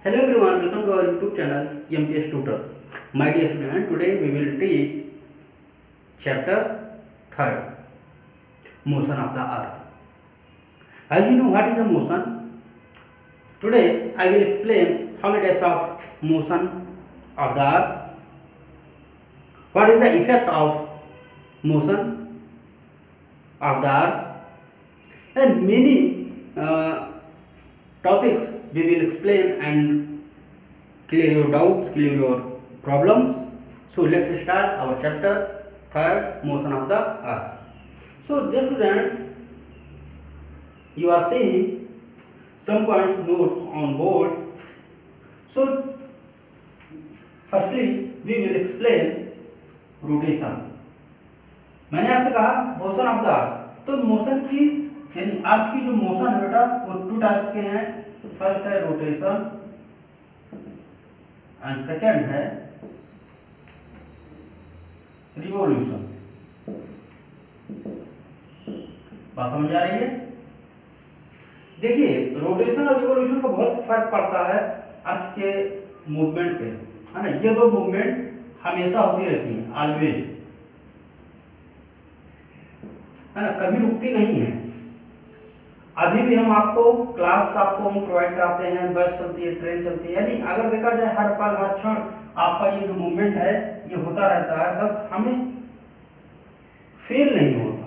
Hello everyone, welcome to our YouTube channel MPS Tutors. My dear student, today we will teach chapter 3rd, Motion of the Earth. As you know what is a motion, today I will explain how many types of motion of the Earth, what is the effect of motion of the Earth, and many topics we will explain and clear your doubts, clear your problems. So let's start our chapter 3rd, motion of the earth. So dear students, you are seeing some points notes on board. So firstly we will explain rotation. मैंने आपसे कहा motion of the अर्थ, तो motion की यानी अर्थ की जो motion है बेटा वो टू टाइप्स के हैं. फर्स्ट है रोटेशन एंड सेकंड है रिवॉल्यूशन. बात समझ आ रही है? देखिए रोटेशन और रिवॉल्यूशन का बहुत फर्क पड़ता है अर्थ के मूवमेंट पे, है ना. ये दो मूवमेंट हमेशा होती रहती हैं, ऑलवेज, है ना, कभी रुकती नहीं है. अभी भी हम आपको क्लास आपको हम प्रोवाइड कराते हैं, बस चलती है, ट्रेन चलती है, यानी अगर देखा जाए हर पल हर क्षण आपका ये जो मूवमेंट है ये होता रहता है. बस हमें फील नहीं होता,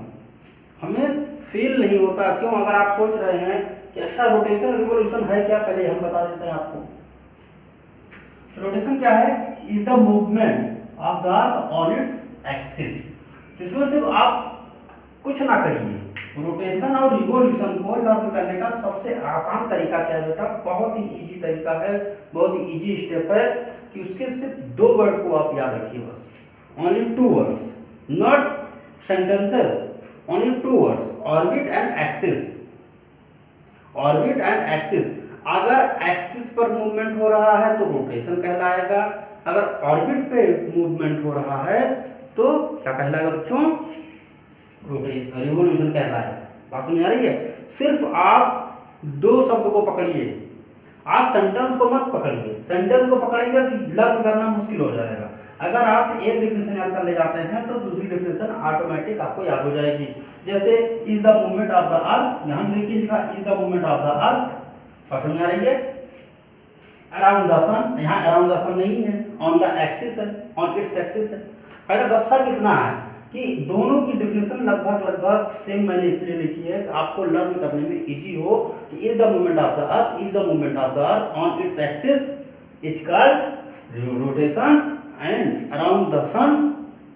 हमें फील नहीं होता. क्यों? अगर आप सोच रहे हैं कि अच्छा रोटेशन रिवॉल्यूशन है क्या, पहले हम बता देते हैं आपको. रोटेशन क्या है? Is the movement of the earth on its axis. इसमें सिर्फ आप कुछ ना करिए. रोटेशन और रिवॉल्यूशन को लर्न करने का सबसे आसान तरीका क्या है बेटा? बहुत ही इजी तरीका है, बहुत ही इजी स्टेप है कि उसके सिर्फ दो वर्ड को आप याद रखिए बस. Only two words, not sentences, only two words, orbit and axis. Orbit and axis. अगर एक्सिस पर मूवमेंट हो रहा है तो रोटेशन कहलाएगा, अगर ऑर्बिट पे मूवमेंट हो रहा है तो क्या कहलाएगा बच्चों? रिवॉल्यूशन कहलाएगा. बात समझ आ रही है? सिर्फ आप दो शब्द को पकड़िए, आप सेंटेंस को मत पकड़िए. सेंटेंस को पकड़ेंगे तो लर्न करना मुश्किल हो जाएगा. अगर आप एक डिफिनेशन याद कर ले जाते हैं तो दूसरी डिफिनेशन ऑटोमेटिक आपको याद हो जाएगी. जैसे is the movement of the अर्थ, यहां देखिए लिखा is the movement of the अर्थ. बात समझ आ रही है? अराउंड द सन, यहाँ अराउंड द सन नहीं है, ऑन द एक्सिस है, ऑन इट्स एक्सिस है. अगर बस फर्क इतना है कि दोनों की डेफिनेशन लगभग सेम मैंने इसलिए लिखी है कि आपको लर्न करने में इजी हो. कि is the movement of the earth, is the movement of the earth on its axis is called rotation and around the sun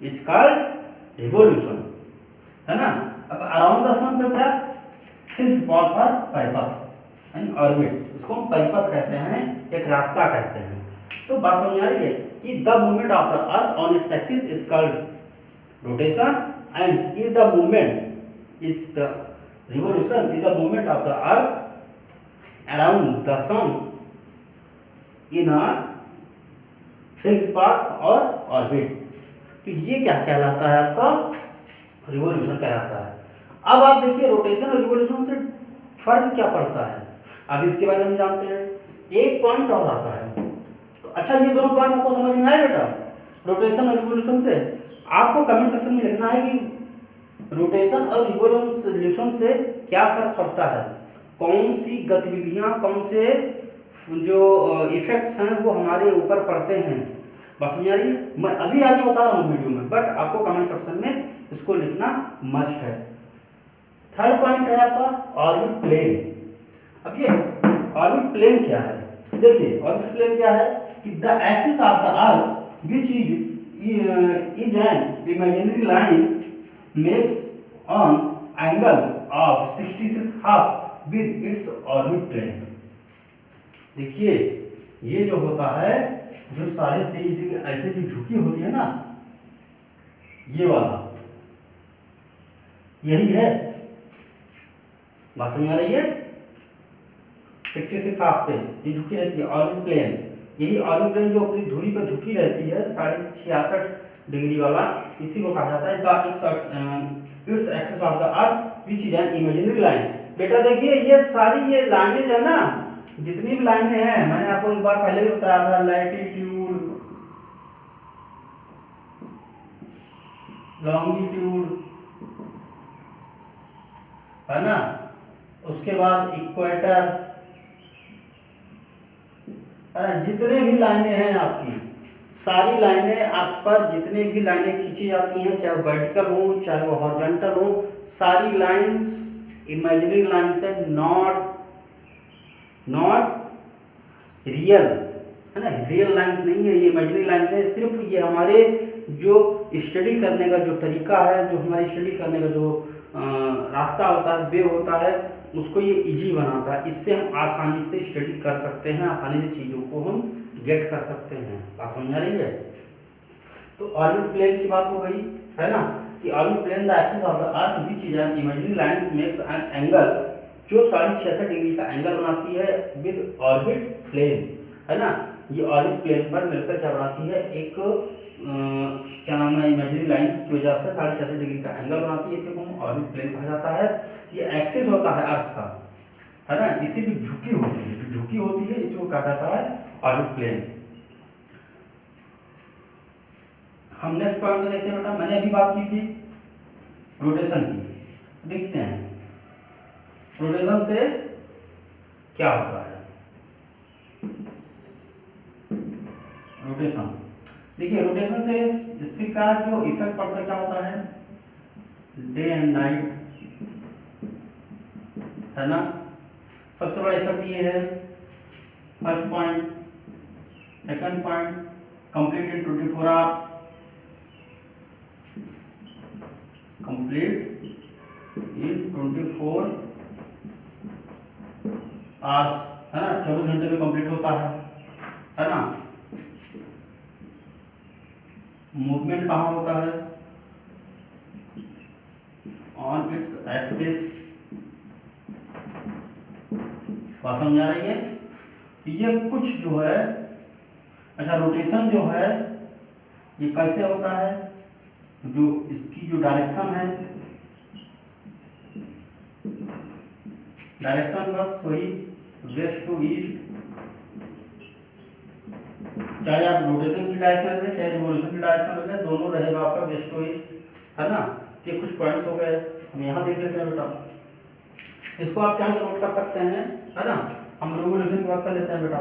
is called revolution, है ना. अब अराउंड द सन पे क्या? सिर्फ पथ और परिपथ यानी ऑर्बिट, इसको हम परिपथ कहते हैं, एक रास्ता कहते हैं. तो बात समझ आ रही है कि the movement of the earth on its axis is called rotation and is the movement is the revolution is the movement of the earth around the sun in a fixed path or orbit. तो ये क्या कहलाता है? आपका revolution कहलाता है. अब आप देखिए रोटेशन और रिवॉल्यूशन से फर्क क्या पड़ता है, अब इसके बारे में जानते हैं. एक पॉइंट और आता है. तो अच्छा ये दोनों पॉइंट आपको समझ में आए बेटा? रोटेशन और रिवॉल्यूशन से आपको कमेंट सेक्शन में लिखना है कि रोटेशन और रिवॉल्यूशन से क्या फर्क पड़ता है, कौन सी गतिविधियां, कौन से जो इफेक्ट्स हैं वो हमारे ऊपर पड़ते हैं. बस समझ आ रही है? मैं अभी आगे बता रहा हूँ वीडियो में, बट आपको कमेंट सेक्शन में इसको लिखना मस्ट है. थर्ड पॉइंट है आपका ऑर्बिट प्लेन. अब ये ऑर्बिट प्लेन क्या है? देखिए ऑर्बिट प्लेन क्या है कि the axis of the earth which is an imaginary line makes an angle of 66 with its orbit plane. देखिए ये जो होता है, जो 3.5 डिग्री ऐसे जो झुकी होती है ना, ये वाला यही है. बात समझ आ रही है? 66 पे ये झुकी रहती है ऑर्बिट प्लेन. यही ऑर्बिट प्लेन जो अपनी धुरी पर झुकी रहती है 66.5 डिग्री वाला, इसी को कहा जाता है its axis of the earth which is an imaginary line. बेटा देखिए ये सारी ये लाइनें है ना, जितनी भी लाइनें हैं, मैंने आपको एक बार पहले भी बताया था, लैटिट्यूड, लॉन्गिट्यूड, है ना, उसके बाद इक्वेटर, है ना, जितने भी लाइनें हैं आपकी, सारी लाइनें आप पर जितने भी लाइनें खींची जाती हैं, चाहे वो वर्टिकल हो चाहे वो हॉरिजॉन्टल हो, सारी लाइंस इमेजिनरी लाइंस है, नॉट रियल, है ना, रियल लाइन नहीं है, ये इमेजिनरी लाइन है। सिर्फ ये हमारे जो स्टडी करने का जो तरीका है, जो हमारी स्टडी करने का जो रास्ता होता है, वे होता है, उसको ये इजी बनाता है। इससे हम आसानी से स्टडी कर सकते हैं, आसानी से चीज़ों को हम गेट कर सकते हैं। बात समझ आ रही है? तो ऑर्बिट प्लेन की बात हो गई, है ना, कि orbit plane the axis of the earth which is an imaginary line make an angle, जो 66.5 डिग्री का एंगल बनाती है विद ऑर्बिट प्लेन, है ना। ये ऑर्बिट प्लेन पर मिलकर क्या बनाती है, एक क्या नाम है, इमेजिनरी लाइन की वजह से 66.5 डिग्री का एंगल बनाती है। इसे को ऑर्बिट प्लेन कहा जाता है। ये एक्सिस होता है अर्थ का, है ना, इसी भी झुकी होती है, जो झुकी होती है इसको कहा जाता है ऑर्बिट प्लेन। हम नेक्स्ट पॉइंट में देखते हैं बेटा, मैंने अभी बात की थी रोटेशन की, देखते हैं रोटेशन से क्या होता है। रोटेशन, देखिए रोटेशन से इससे का जो इफेक्ट पड़ता है क्या होता है, डे एंड नाइट, है ना। सबसे बड़ा इफेक्ट ये है, first point, second point, complete in 24 hours, complete in 24 hours, है ना, 24 घंटे में कंप्लीट होता है ना। मूवमेंट कहाँ होता है, ऑन इट्स एक्सिस। बात समझ आ रही है? ये कुछ जो है, अच्छा रोटेशन जो है ये कैसे होता है, जो इसकी जो डायरेक्शन है, डायरेक्शन बस वही वेस्ट टू ईस्ट, चाहे आप रोटेशन की डायरेक्शन लें चाहे रिवोल्यूशन की डायरेक्शन लें, दोनों रहेगा आपका वेस्ट टू ईस्ट, है ना। ये कुछ पॉइंट्स हो गए, हम यहाँ देख लेते हैं बेटा, इसको आप क्या नोट कर सकते हैं, है ना। हम रिवोल्यूशन की बात कर लेते हैं बेटा,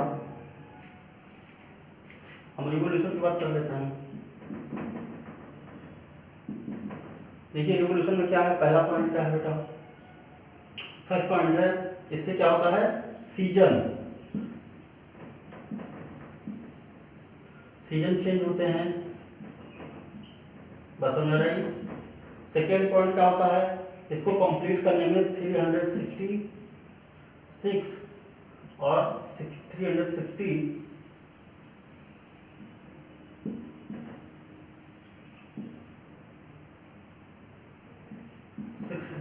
हम रिवोल्यूशन की बात कर लेते हैं। देखिए रिवोल्यूशन में क्या है, पहला पॉइंट क्या है बेटा, फर्स्ट पॉइंट है, इससे क्या होता है, सीजन चेंज होते हैं, बस समझ रही। सेकेंड पॉइंट क्या होता है, इसको कंप्लीट करने में 366 और 360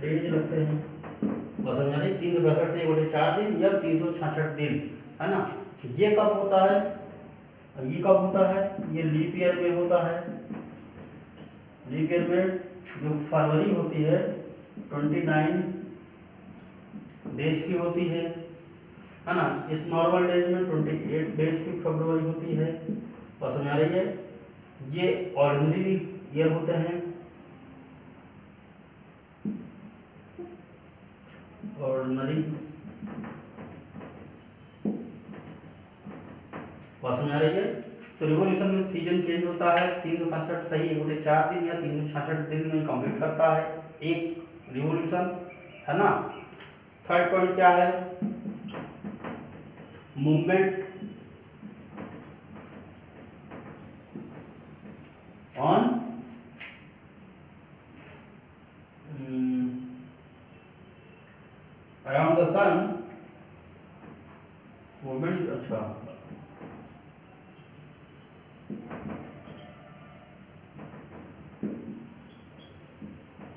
डेज लगते हैं, बस समझ रही। 362 से 4 दिन या 366 दिन, है ना। ये कब होता है, ये कब होता है, ये लीप ईयर में होता है। लीप ईयर में जो फरवरी होती है 29 डेज की होती है ना। इस नॉर्मल डेज में 28 डेज की फरवरी होती है, बस समझ आ रही है। ये ऑर्डिनरी ईयर होते हैं, ऑर्डिनरी, बात समझ आ रही है। तो रिवोल्यूशन में सीजन चेंज होता है, 365 सही 4 दिन या 366 दिन में कंप्लीट करता है एक रिवोल्यूशन, है ना। थर्ड पॉइंट क्या है, movement on around the sun, movement, अच्छा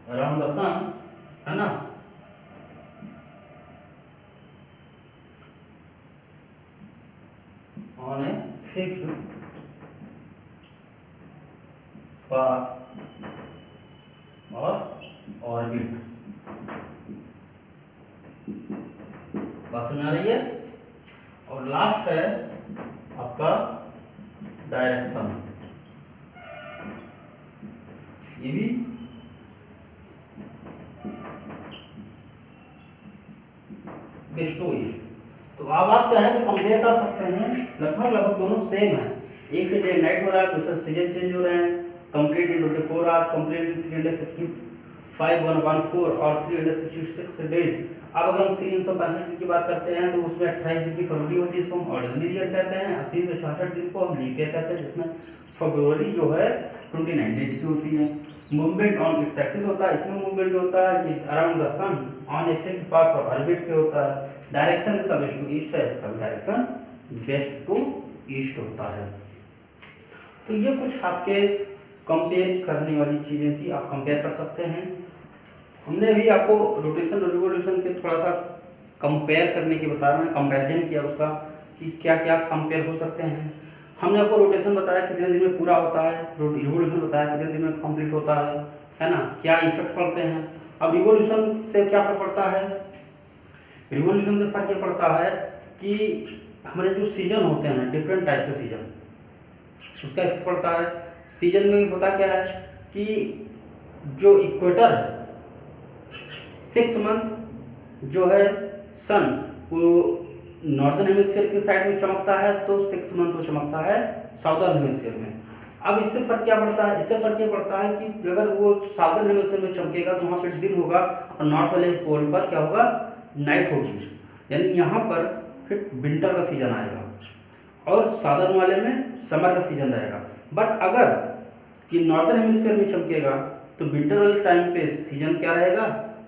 अराउंड द सन, है ना। ऑन ए फिक्स्ड पाथ और ऑर्बिट, बात समझ आ रही है। और लास्ट है आपका डायरेक्शन, ये भी वेस्ट टू ईस्ट। तो अब आप चाहे तो कंपेयर कर सकते हैं, लगभग दोनों सेम है। एक से डे नाइट हो रहा है, दूसरा सीजन चेंज हो रहे हैं। Complete in 24 hours, complete in 365 1/4 और 366 डेज। अब अगर हम 365 दिन की बात करते हैं तो उसमें 28 दिन की फरवरी होती है, इसको हम ऑर्डिनरी ईयर कहते हैं। 366 दिन को हम लीप ईयर कहते हैं, जिसमें फरवरी जो है 29 डेज की होती है। मूवमेंट ऑन इट्स एक्सिस होता है, इसमें मूवमेंट जो होता है around the sun on a fixed path और ऑर्बिट पे होता है। डायरेक्शन इसका वेस्ट टू ईस्ट है, इसका डायरेक्शन वेस्ट टू ईस्ट होता है। तो ये कुछ आपके कंपेयर करने वाली चीजें थी, आप कंपेयर कर सकते हैं। हमने अभी आपको रोटेशन और रिवोल्यूशन के थोड़ा सा कंपेयर करने की बता रहे हैं, कंपैरिजन किया उसका कि क्या क्या कंपेयर हो सकते हैं। हमने आपको रोटेशन बताया कितने दिन में पूरा होता है, रिवोल्यूशन बताया कितने दिन में कंप्लीट होता है ना, क्या इफेक्ट पड़ते हैं। अब रिवोल्यूशन से क्या फर्क पड़ता है, रिवोल्यूशन से फर्क ये पड़ता है कि हमारे जो सीजन होते हैं, डिफरेंट टाइप के सीजन, उसका इफेक्ट पड़ता है। सीजन में होता क्या है कि जो इक्वेटर है 6 मंथ जो है सन वो नॉर्दर्न हेमिस्फीयर की साइड में चमकता है, तो 6 मंथ वो चमकता है साउदर्न हेमिस्फीयर में। अब इससे फर्क क्या पड़ता है, इससे फर्क ये पड़ता है कि अगर वो साउदर्न हेमिस्फीयर में चमकेगा तो वहाँ पे दिन होगा और नॉर्थ वाले पोल पर क्या होगा, नाइट होगी। यानी यहाँ पर फिर विंटर का सीजन आएगा और साउदर्न वाले में समर का सीजन रहेगा। बट अगर ये नॉर्दर्न हेमिस्फीयर में चमकेगा तो विंटर वाले टाइम पे सीजन क्या रहेगा,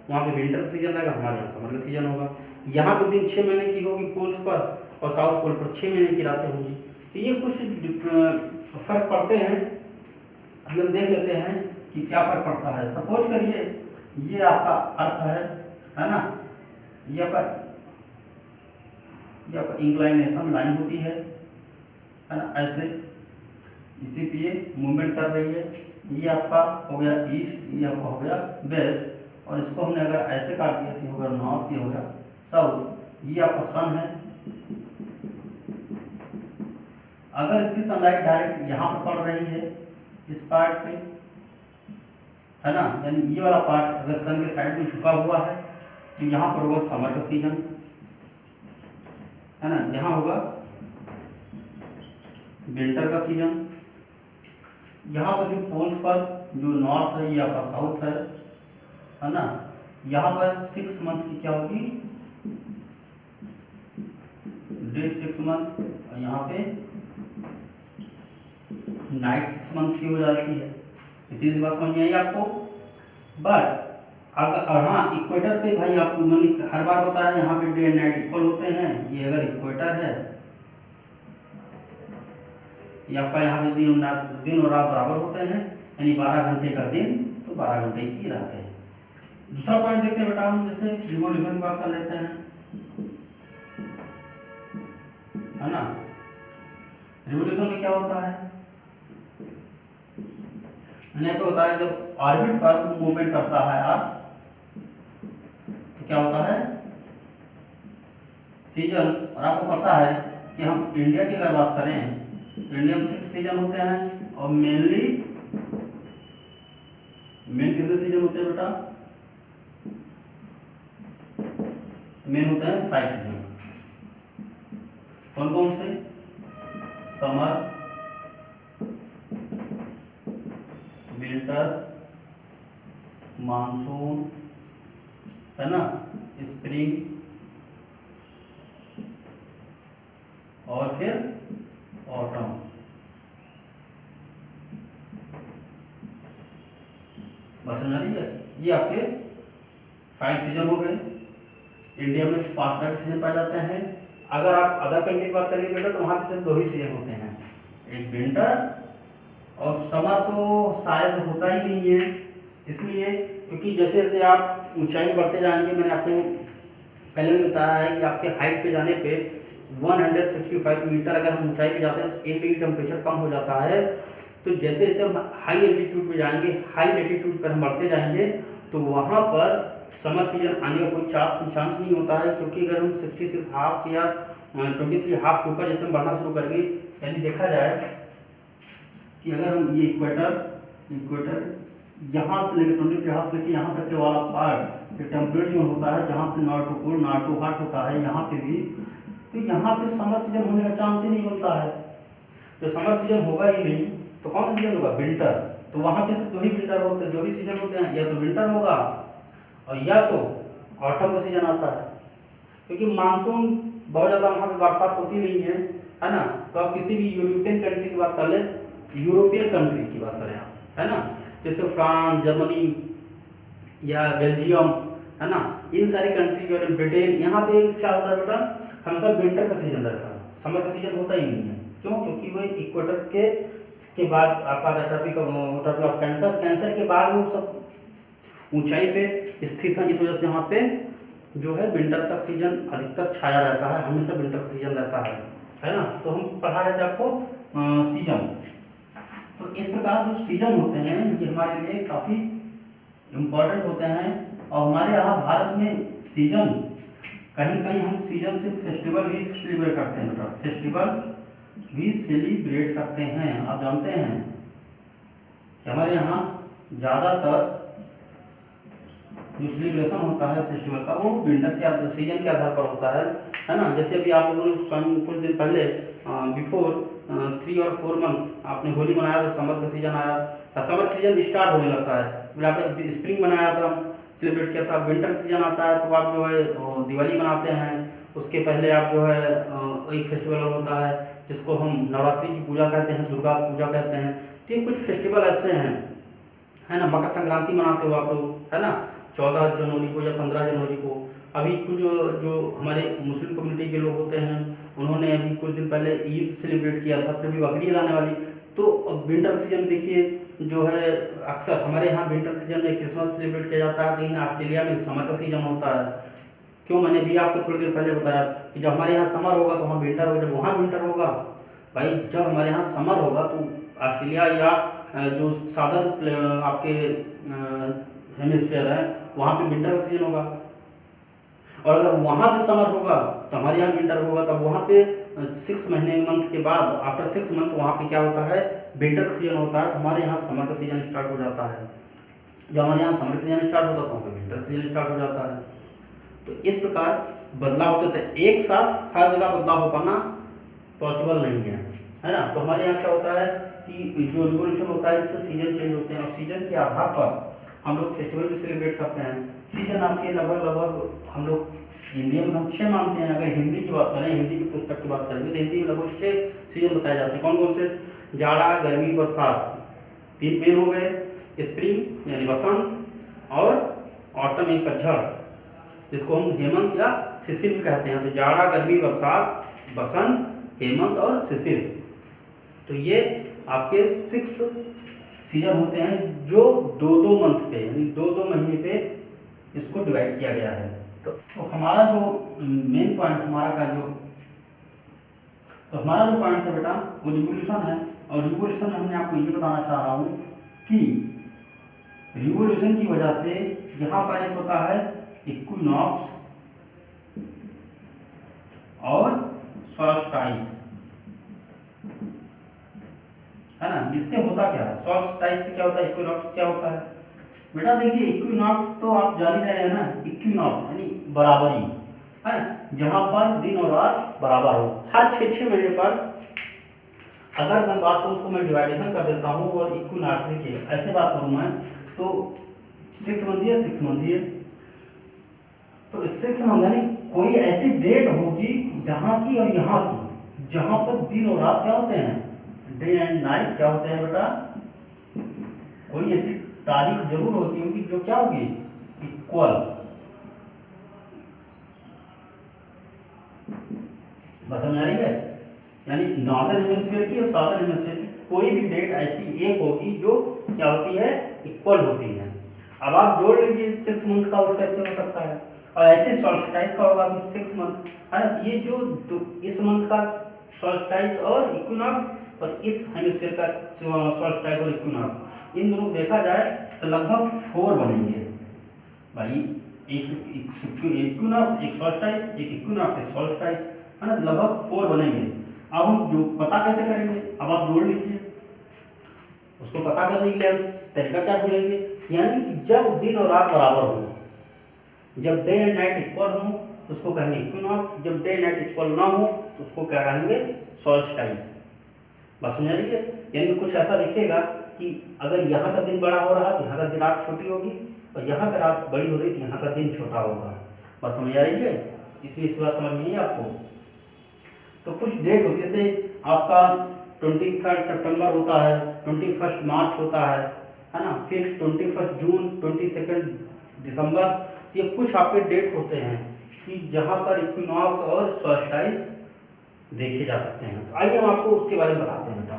वहाँ पे विंटर का सीजन रहेगा, हमारे यहाँ समर का सीजन होगा। यहाँ पे दिन 6 महीने की होगी पोल्स पर और साउथ पोल पर 6 महीने की रातें होंगी। तो ये कुछ फर्क पड़ते हैं, अभी हम देख लेते हैं कि क्या फर्क पड़ता है। सपोज करिए ये आपका अर्थ है ना, ये आपका इंक्लाइनेशन लाइन होती है ना, ऐसे इसी पे ये मूवमेंट कर रही है। ये आपका हो गया ईस्ट, ये आपका हो गया वेस्ट, और इसको हमने अगर ऐसे काट दिया तो होगा नॉर्थ, ये हो गया साउथ। ये आपका सन है, अगर इसकी सनलाइट डायरेक्ट यहाँ पर पड़ रही है इस पार्ट पे, है ना, यानी ये वाला पार्ट अगर सन के साइड में झुका हुआ है तो यहाँ पर होगा समर का सीजन, है ना, यहाँ होगा विंटर का सीजन। यहाँ पर जो पोल्स पर जो नॉर्थ है ये आपका साउथ है ना, यहाँ पर 6 मंथ की क्या होगी, डे 6 मंथ, और यहाँ पे नाइट 6 मंथ की हो जाती है। इतनी बात समझ में आई आपको। बट अगर हाँ इक्वेटर पे भाई आपको मैंने हर बार बताया यहाँ पे डे एंड नाइट इक्वल होते हैं। ये अगर इक्वेटर है, ये आपका यहाँ पे दिन और रात बराबर होते हैं, यानी 12 घंटे का दिन तो 12 घंटे की रात है। दूसरा पॉइंट देखते हैं बेटा, हम जैसे रिवोल्यूशन की बात कर लेते हैं, है ना। रिवोल्यूशन में क्या होता है, मैंने आपको बताया जब ऑर्बिट पर मूवमेंट करता है अर्थ तो क्या होता है सीजन। और आपको पता है कि हम इंडिया की अगर बात करें तो इंडिया में 6 सीजन होते हैं और मेन कितने सीजन होते हैं बेटा, मेन होते हैं 5 सीजन। कौन कौन से, समर, विंटर, मानसून, है ना, स्प्रिंग और फिर ऑटम। बस समझ रही है, ये आपके 5 सीजन हो गए। इंडिया में 5 तरह के सीजन पाए जाते हैं। अगर आप अदर कंट्री की बात करेंगे बेटा तो वहाँ पे सिर्फ 2 ही सीजन होते हैं, एक विंटर और समर तो शायद होता ही नहीं है। इसलिए क्योंकि जैसे जैसे आप ऊंचाई में बढ़ते जाएंगे, मैंने आपको पहले भी बताया है कि आपके हाइट पे जाने पे 165 मीटर अगर हम ऊंचाई पे जाते हैं तो 1 डिग्री टेम्परेचर कम हो जाता है। तो जैसे जैसे हम हाई एल्टीट्यूड पे जाएंगे, हाई एल्टीट्यूड पर हम बढ़ते जाएंगे तो वहाँ पर समर सीजन आने का कोई चांस नहीं होता है। क्योंकि अगर हम 66 हाफ या 23½ के ऊपर जैसे हम बढ़ना शुरू करेंगे, यानी देखा जाए कि अगर हम ये इक्वेटर यहाँ से लेकर 23½ से लेकर यहाँ तक के वाला पार्ट जो टेम्परेट जोन होता है, जहाँ पे north pole north too hot होता है, यहाँ पे भी, तो यहाँ पे समर सीजन होने का चांस ही नहीं बनता है। तो समर सीजन होगा ही नहीं तो कौन सा सीजन होगा? विंटर। तो वहाँ पे सिर्फ 2 ही विंटर होते हैं, 2 ही सीजन होते हैं, या तो विंटर होगा और या तो ऑटम का सीजन आता है, क्योंकि मानसून बहुत ज़्यादा वहाँ पे बरसात होती नहीं है ना। तो आप किसी भी यूरोपियन कंट्री की बात कर लें, यूरोपियन कंट्री की बात करें आप, है ना, जैसे फ्रांस, जर्मनी या बेल्जियम, है ना, इन सारी कंट्री के, ब्रिटेन, यहाँ पे क्या होता है बेटा, हमेशा विंटर का सीजन रहता है, समर का सीजन होता ही नहीं है। क्यों? क्योंकि वो इक्वेटर के बाद आपका ट्रॉपिक ऑफ कैंसर के बाद वो सब ऊंचाई पे स्थित है, इस वजह से यहाँ पे जो है विंटर का सीजन अधिकतर छाया रहता है, हमेशा विंटर का सीजन रहता है ना। तो हम पढ़ा रहे थे आपको सीजन। तो इस प्रकार जो सीजन होते हैं ये हमारे लिए काफ़ी इम्पोर्टेंट होते हैं। और हमारे यहाँ भारत में सीजन कहीं कहीं हम सीजन से फेस्टिवल भी सेलिब्रेट करते हैं बेटा, फेस्टिवल भी सेलिब्रेट करते हैं। आप जानते हैं कि हमारे यहाँ ज़्यादातर जो सेलिब्रेशन होता है फेस्टिवल का वो विंटर के सीजन के आधार पर होता है ना। जैसे अभी आप लोगों ने कुछ दिन पहले बिफोर 3 और 4 मंथ आपने होली मनाया, तो समर का सीजन आया, समर सीजन स्टार्ट होने लगता है। फिर आपने स्प्रिंग मनाया था, सेलिब्रेट किया था, विंटर सीजन आता है तो आप जो है दिवाली मनाते हैं। उसके पहले आप जो है एक फेस्टिवल और होता है जिसको हम नवरात्रि की पूजा कहते हैं, दुर्गा पूजा कहते हैं। तो ये कुछ फेस्टिवल ऐसे हैं, है ना। मकर संक्रांति मनाते हो आप लोग, है ना, 14 जनवरी को या 15 जनवरी को। अभी कुछ जो हमारे मुस्लिम कम्युनिटी के लोग होते हैं उन्होंने अभी कुछ दिन पहले ईद सेलिब्रेट किया था, फिर भी बकरी ईद आने वाली। तो विंटर सीजन देखिए जो है, अक्सर हमारे यहाँ विंटर सीजन में क्रिसमस सेलिब्रेट किया जाता है, कहीं ऑस्ट्रेलिया में समर का सीजन होता है। क्यों? मैंने भी आपको थोड़ी देर पहले बताया कि जब हमारे यहाँ समर होगा तो वहाँ विंटर होगा, जब वहाँ विंटर होगा भाई, जब हमारे यहाँ समर होगा तो ऑस्ट्रेलिया या जो सादर आपके हेमिस्फीयर है वहाँ पे विंटर का सीजन होगा। और अगर वहाँ पे समर होगा तो हमारे यहाँ विंटर होगा, तब वहाँ पे 6 महीने मंथ के बाद आफ्टर 6 मंथ वहाँ पे क्या होता है? विंटर का सीजन होता है। हमारे यहाँ समर का सीजन स्टार्ट हो जाता है। जब हमारे यहाँ समर का सीजन स्टार्ट होता है तो वहाँ पे विंटर सीजन स्टार्ट हो जाता है। तो इस प्रकार बदलाव होते थे, एक साथ हर जगह बदलाव हो पाना पॉसिबल नहीं है ना। तो हमारे यहाँ क्या होता है कि जो रिवोल्यूशन होता है इससे सीजन चेंज होते हैं, और सीजन के आधार पर हम लोग फेस्टिवल भी सेलिब्रेट करते हैं। सीजन आपके लगभग हम लोग इंडिया में हम 6 मानते हैं। अगर हिंदी की बात करें, हिंदी की पुस्तक की बात करेंगे तो हिंदी में लगभग 6 सीजन बताए जाते हैं। कौन कौन से? जाड़ा, गर्मी, बरसात, 3 मेन हो गए। स्प्रिंग यानी बसंत, और ऑटम यानी पतझड़, जिसको हम हेमंत या शिशिर भी कहते हैं। तो जाड़ा, गर्मी, बरसात, बसंत, हेमंत और शिशिर, तो ये आपके 6 सीजन होते हैं जो 2-2 मंथ पे यानी 2-2 महीने पे इसको डिवाइड किया गया है। तो हमारा जो मेन पॉइंट हमारा पॉइंट है बेटा वो रिवोल्यूशन है। और रिवोल्यूशन में हमने आपको ये बताना चाह रहा हूँ कि रिवोल्यूशन की वजह से यहाँ पर एक होता है इक्विनॉक्स और सॉल्स्टाइस, है ना। इससे होता क्या है? सॉल्स्टाइस से क्या होता है, इक्विनॉक्स क्या होता है बेटा? देखिए इक्विनॉक्स तो आप जान ही रहे हैं ना, इक्विनॉक्स यानी बराबरी, है जहां पर दिन और रात बराबर हो। हर 6-6 महीने पर अगर मैं बात करूँ उसको मैं डिवाइडेशन कर देता हूँ, और इक्विनॉक्स देखिए ऐसे बात करूँ मैं तो 6 मंथ है। तो 6 मंथ यानी कोई ऐसी डेट होगी जहाँ की और यहाँ की जहाँ पर दिन और रात क्या होते हैं, डे एंड नाइट क्या होते हैं बेटा, कोई ऐसी तारीख जरूर होती होगी जो क्या होगी, इक्वल। बस समझ आ रही है? यानी नॉर्दर्न हेमिस्फीयर की और साउदर्न हेमिस्फीयर की कोई भी डेट ऐसी एक होगी जो क्या होती है, इक्वल होती है। अब आप जोड़ लीजिए 6 मंथ का और कैसे हो सकता है, और ऐसे सॉल्स्टाइस का होगा कि 6 मंथ, है ना। ये जो इस मंथ का सॉल्स्टाइस और इक्विनॉक्स और इस हेमिस्फीयर का सॉल्स्टाइस और इक्विनॉक्स, इन दोनों को देखा जाए तो लगभग 4 बनेंगे भाई। एक इक्विनॉक्स, एक सॉल्स्टाइस, एक इक्विनॉक्स, एक सॉल्स्टाइस, है ना, लगभग 4 बनेंगे। अब हम जो पता कैसे करेंगे, अब आप जोड़ लीजिए, उसको पता करने के लिए हम तरीका क्या ढूंढेंगे, यानी कि जब दिन और रात बराबर हो, जब डे एंड नाइट इक्वल हो तो उसको कहेंगे इक्विनॉक्स, जब डे नाइट इक्वल ना हो तो उसको क्या कहेंगे, सॉल्स्टाइस। बात समझ रही है, यानी कुछ ऐसा दिखेगा कि अगर यहाँ का दिन बड़ा हो रहा तो यहाँ का दिन रात छोटी होगी, और यहाँ का रात बड़ी हो रही तो यहाँ का दिन छोटा होगा। बात समझ आ रही है, इतनी इस बात समझ नहीं है आपको। तो कुछ डेट होती है, जैसे आपका 23 सितंबर होता है, 21 मार्च होता है ना, फिर 21 जून, 22 दिसंबर, ये कुछ आपके डेट होते हैं कि जहाँ पर इक्विनॉक्स और सॉल्स्टाइस देखे जा सकते हैं। तो आइए हम आपको उसके बारे में बताते हैं बेटा।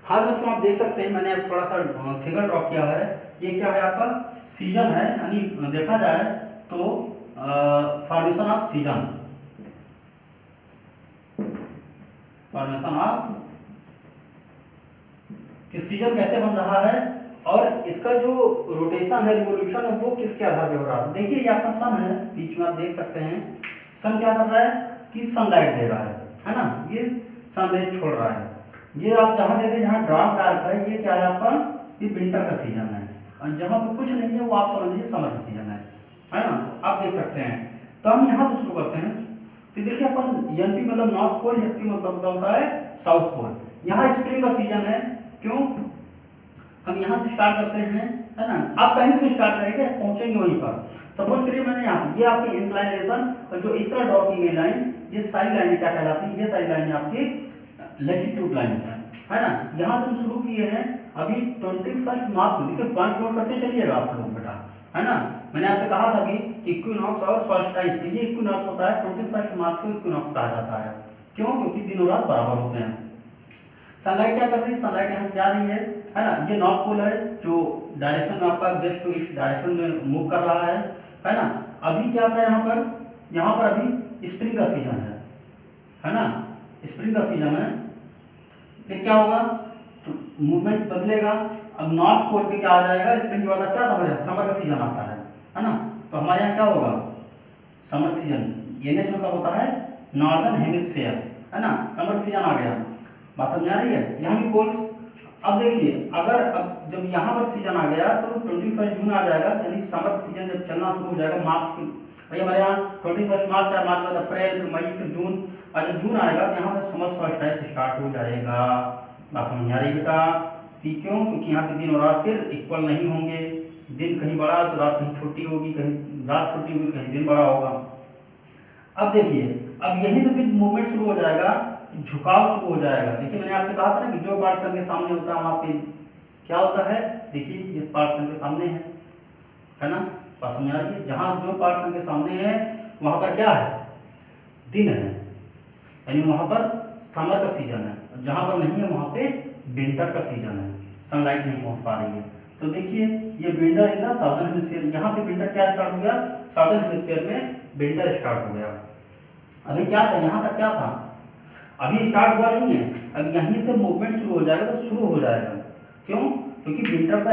हाँ बच्चों, आप देख सकते हैं, मैंने थोड़ा सा फिगर ड्रॉ किया है। ये क्या है, आपका सीजन है, यानी देखा जाए तो formation off season, formation of कि सीजन कैसे बन रहा है और इसका जो रोटेशन है, रिवोल्यूशन है, वो किसके आधार पे हो रहा है। देखिए ये आपका सन है, बीच में आप देख सकते हैं सन क्या कर रहा है कि सनलाइट दे रहा है ना, ये सन रेज छोड़ रहा है। ये आप जहाँ देख रहे हैं, जहाँ डार्क है, ये क्या है आपका, ये विंटर का सीजन है, और जहाँ पे कुछ नहीं है वो आप समझ लीजिए समर का सीजन है ना, आप देख सकते हैं। तो हम यहाँ से शुरू करते हैं। तो देखिए अपन एनपी मतलब नॉर्थ पोल, इसकी मतलब होता है साउथ पोल। यहाँ स्प्रिंग का सीजन है, क्यों, हम यहाँ से स्टार्ट करते हैं, है ना, आप कहीं से भी स्टार्ट करेंगे पहुंचेंगे वहीं पर। सपोज करिए मैंने यहाँ, ये आपकी इंक्लाइनेशन, और जो इस तरह ड्रॉ की गई लाइन, ये साइड लाइन क्या कहलाती है, ये साइड लाइन आपकी लैटिट्यूड लाइन है ना। यहाँ से हम शुरू किए हैं अभी 21 मार्च को, देखिए पॉइंट नोट करते चलिएगा आप लोग बेटा, है ना। मैंने आपसे कहा था कि इक्विनॉक्स और सॉल्स्टाइस, ये इक्विनॉक्स होता है 21 मार्च को इक्विनॉक्स कहा जाता है, क्यों, क्योंकि दिन और रात बराबर होते हैं। सनलाइट क्या कर रही है, सनलाइट यहाँ से जा रही है ना, ये नॉर्थ पोल है जो डायरेक्शन में आपका वेस्ट टू ईस्ट डायरेक्शन में मूव कर रहा है ना। अभी क्या था यहाँ पर अभी स्प्रिंग का सीजन है ना, स्प्रिंग का सीजन है। फिर क्या होगा, तो मूवमेंट बदलेगा, अब नॉर्थ पोल पे क्या आ जाएगा, स्प्रिंग के बाद क्या था, समर का सीजन आता है ना। तो हमारे यहाँ क्या होगा, समर सीजन, ये मतलब होता है नॉर्दर्न हेमिस्फीयर, है ना, समर सीजन आ गया। बात समझ आ रही है, यहाँ भी पोल्स। अब देखिए, अगर अब जब यहाँ पर सीजन आ गया तो 21 जून आ जाएगा, यानी समर सीजन जब चलना शुरू हो जाएगा मार्च की, भाई हमारे यहाँ 21 मार्च है, मार्च के बाद अप्रैल, फिर मई, फिर जून, और जब जून आएगा तो यहाँ पर समर सॉल्स्टाइस स्टार्ट हो जाएगा। बात समझ आ रही बेटा, ठीक, क्यों, क्योंकि यहाँ पे दिन और रात फिर इक्वल नहीं होंगे, दिन कहीं बड़ा तो रात कहीं छोटी होगी, कहीं रात छोटी होगी कहीं दिन बड़ा होगा। अब देखिए, अब यहीं से फिर मूवमेंट शुरू हो जाएगा, झुकाव शुरू हो जाएगा। देखिए मैंने आपसे कहा था ना कि जो पार्ट सन के सामने होता है वहां पे क्या होता है, देखिए इस पार्ट सन के सामने है ना, बात समझ आ रही है, जहां जो पार्ट सन के सामने है वहां पर क्या है, दिन है, यानी वहां पर समर का सीजन है, जहां पर नहीं है वहां पे विंटर का सीजन है, सनलाइट नहीं पहुंच पा रही है। तो देखिए ये winter in the southern hemisphere, यहाँ पे विंटर क्या स्टार्ट हो गया, साउदर्न हेमिस्फीयर में विंटर स्टार्ट हो गया। अभी क्या था, यहाँ तक क्या था, अभी स्टार्ट हुआ नहीं है, अब यहीं से मूवमेंट शुरू हो जाएगा, तो शुरू हो जाएगा, क्यों, क्योंकि विंटर का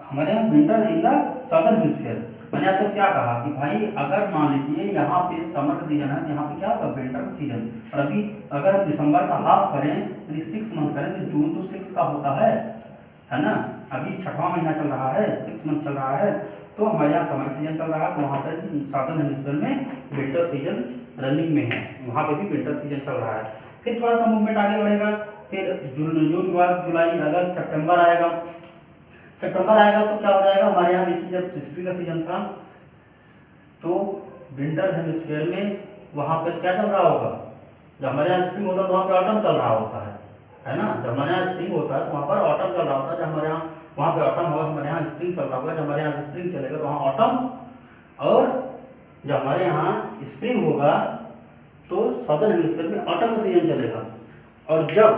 हमारे यहाँ winter in the southern hemisphere. मैंने आपसे क्या कहा कि भाई अगर मान लीजिए यहाँ पे समर का सीजन है तो यहाँ पे क्या होगा, विंटर का सीजन, और अभी अगर हम दिसंबर का हाफ करें यानी 6 मंथ करें तो जून तो 6 का होता है ना, अभी 6वां महीना चल रहा है, 6 मंथ चल रहा है, तो हमारे यहाँ समर सीजन चल रहा है, तो वहाँ पर साउदर्न हेमिस्फीयर में विंटर सीजन रनिंग में है, वहाँ पे भी विंटर सीजन चल रहा है। फिर थोड़ा सा मूवमेंट आगे बढ़ेगा, फिर जून के बाद जुलाई, अगस्त, सितंबर आएगा, सितंबर आएगा तो क्या हो जाएगा, हमारे यहाँ देखिए जब स्प्रिंग का सीजन था तो विंटर हेमिस्फीयर में वहाँ पर क्या चल रहा होगा, जब हमारे यहाँ स्प्रिंग होता है तो वहाँ पे ऑटम चल रहा होता है ना, जब हमारे यहाँ स्प्रिंग होता है तो वहाँ पर ऑटम चल रहा होता है, जब हमारे यहाँ वहाँ पे ऑटम होगा तो हमारे यहाँ स्प्रिंग चल रहा होगा, जब हमारे यहाँ स्प्रिंग चलेगा तो वहाँ ऑटम, और जब हमारे यहाँ स्प्रिंग होगा तो साउदर्न हेमिस्फीयर में ऑटम का सीजन चलेगा, और जब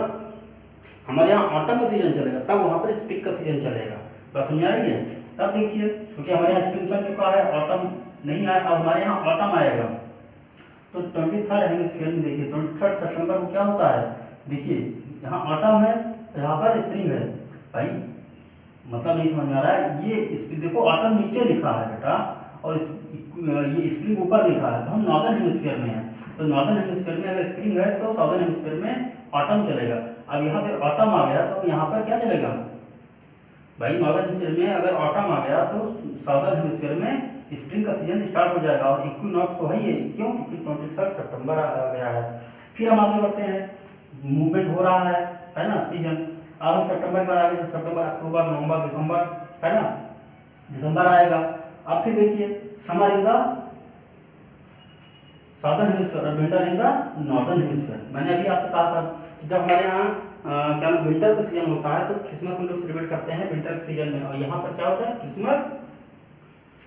हमारे यहाँ ऑटम का सीजन चलेगा तब वहाँ पर स्प्रिंग का सीजन चलेगा। बात समझ आ रही है, तब देखिए क्योंकि हमारे यहाँ स्प्रिंग चल चुका है, ऑटम नहीं आया, अब हमारे यहाँ ऑटम आएगा, तो 23 हेमिस्फीयर में देखिए 23 सितंबर को क्या होता है, देखिए यहाँ ऑटम है, यहाँ पर स्प्रिंग है, भाई मतलब नहीं समझ में आ रहा है? ये देखो ऑटम नीचे लिखा है बेटा, और ये स्प्रिंग ऊपर लिखा है, तो हम नॉर्दर्न हेमिस्फीयर में है, तो नॉर्दर्न हेमिस्फीयर में अगर स्प्रिंग है तो साउदर्न हेमिस्फीयर में ऑटम चलेगा। अब यहाँ पे ऑटम आ गया तो यहाँ पर क्या चलेगा भाई? नॉर्दर्न हेमिस्फीयर में अगर ऑटम आ गया तो साउदर्न हेमिस्फीयर में स्प्रिंग का सीजन स्टार्ट हो जाएगा, और इक्विनॉक्स तो है ही, क्यों? क्योंकि 23 सितंबर आ गया है। फिर हम आगे बढ़ते हैं, मूवमेंट हो रहा है ना सीजन। अब हम सितंबर पर आ गए, सितंबर, अक्टूबर, नवंबर, दिसंबर, है ना, दिसंबर आएगा। अब फिर देखिए, summer in the southern hemisphere और winter in the northern hemisphere. मैंने अभी आपसे कहा था कि जब हमारे यहाँ क्या नाम विंटर का सीजन होता है तो क्रिसमस हम लोग सेलिब्रेट करते हैं विंटर के सीजन में, और यहाँ पर क्या होता है? क्रिसमस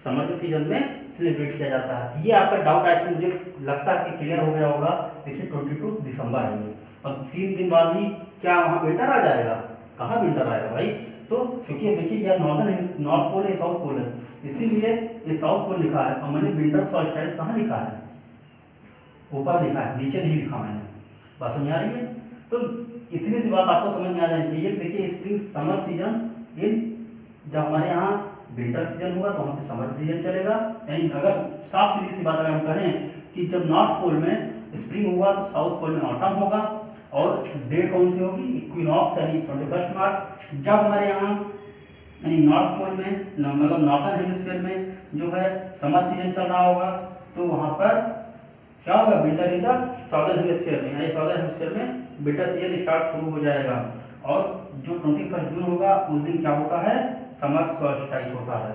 समर के सीजन में सेलिब्रेट किया जाता है। ये आपका डाउट आई थिंक मुझे लगता है कि क्लियर हो गया होगा। देखिए 22 दिसंबर आएंगे, और 3 दिन बाद ही क्या वहाँ विंटर आ जाएगा? कहाँ विंटर आएगा भाई? तो क्योंकि देखिए यह नॉर्थ पोल है, साउथ पोल है, इसीलिए ये साउथ पोल लिखा है, और मैंने विंटर सॉल्स्टिस कहाँ लिखा है? ऊपर लिखा है, नीचे नहीं लिखा मैंने। बात समझ आ रही है? तो इतनी सी बात आपको समझ में आ जानी चाहिए। देखिए स्प्रिंग समर सीजन इन, जब हमारे यहाँ विंटर सीजन होगा तो वहाँ पे समर सीजन चलेगा। यानी अगर साफ सीधी सी बात अगर हम कहें कि जब नॉर्थ पोल में स्प्रिंग होगा तो साउथ पोल में ऑटम होगा, और डेट कौन सी होगी? इक्विनॉक्स, यानी 21 मार्च। जब हमारे यहाँ यानी नॉर्थ पोल में मतलब नॉर्दर्न हेमिस्फीयर में जो है समर सीजन चल रहा होगा, तो वहाँ पर क्या होगा? Winter in the southern hemisphere में, यानी साउदर्न हेमिस्फीयर में विंटर सीजन स्टार्ट शुरू हो जाएगा। और जो 21 जून होगा उस दिन क्या होता है? समर सॉल्स्टिस होता है।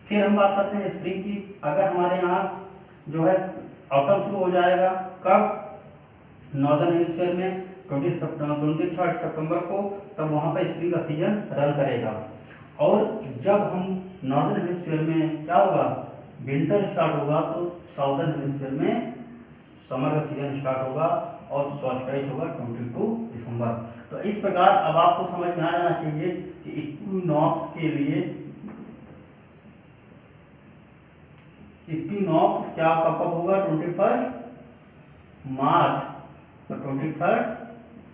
फिर हम बात करते हैं स्प्रिंग की। अगर हमारे यहाँ जो है ऑटम शुरू हो जाएगा कब? नॉर्दर्न हेमिस्फीयर में 23 सितंबर को, तब वहाँ पर स्प्रिंग का सीजन रन करेगा। और जब हम नॉर्दर्न हेमिस्फीयर में क्या होगा? विंटर स्टार्ट होगा, तो साउदर्न हेमिस्फीयर में समर का सीजन स्टार्ट होगा, और सॉल्स्टिस होगा 22 दिसंबर। तो इस प्रकार अब आपको समझ में आ जाना चाहिए कि इक्विनॉक्स के लिए इक्विनॉक्स क्या कब होगा? 21 मार्च और 23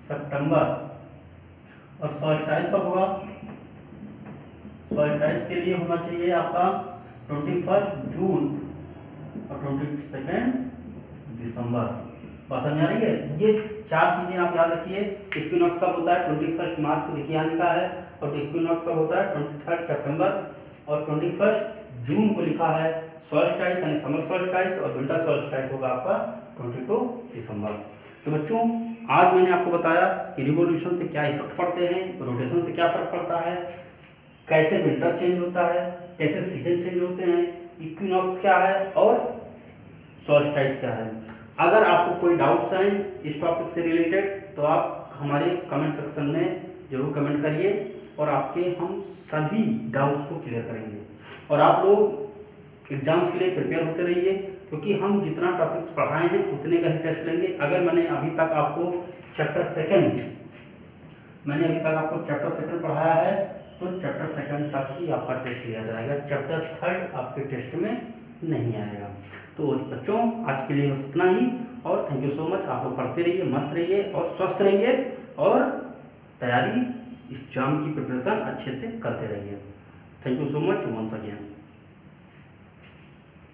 सितंबर। और सॉल्स्टिस कब होगा? सॉल्स्टिस के लिए होना चाहिए आपका 21 जून और 22 दिसंबर। बात समझ आ रही है? ये 4 चीजें आप याद रखिए। इक्विनॉक्स कब होता है? 21 मार्च को देखिए यहाँ लिखा है, और इक्विनॉक्स कब होता है? 23 सितंबर, और 21 जून को लिखा है सॉल्स्टिस यानी समर सॉल्स्टिस, और विंटर सॉल्स्टिस होगा आपका 22 दिसंबर। तो बच्चों, आज मैंने आपको बताया कि रिवोल्यूशन से क्या इफेक्ट पड़ते हैं, रोटेशन से क्या फर्क पड़ता है, कैसे विंटर चेंज होता है, कैसे सीजन चेंज होते हैं, इक्विनॉक्स क्या है और सॉल्स्टिस क्या है। अगर आपको कोई डाउट्स हैं इस टॉपिक से रिलेटेड तो आप हमारे कमेंट सेक्शन में जरूर कमेंट करिए, और आपके हम सभी डाउट्स को क्लियर करेंगे। और आप लोग एग्जाम्स के लिए प्रिपेयर होते रहिए, क्योंकि हम जितना टॉपिक्स पढ़ाए हैं उतने का ही टेस्ट लेंगे। अगर मैंने अभी तक आपको चैप्टर सेकंड पढ़ाया है तो चैप्टर सेकंड तक ही आपका टेस्ट लिया जाएगा, चैप्टर थर्ड आपके टेस्ट में नहीं आएगा। तो बच्चों, आज के लिए बस इतना ही, और थैंक यू सो मच। आप लोग पढ़ते रहिए, मस्त रहिए और स्वस्थ रहिए, और तैयारी एग्जाम की प्रिपरेशन अच्छे से करते रहिए। Thank you so much once again.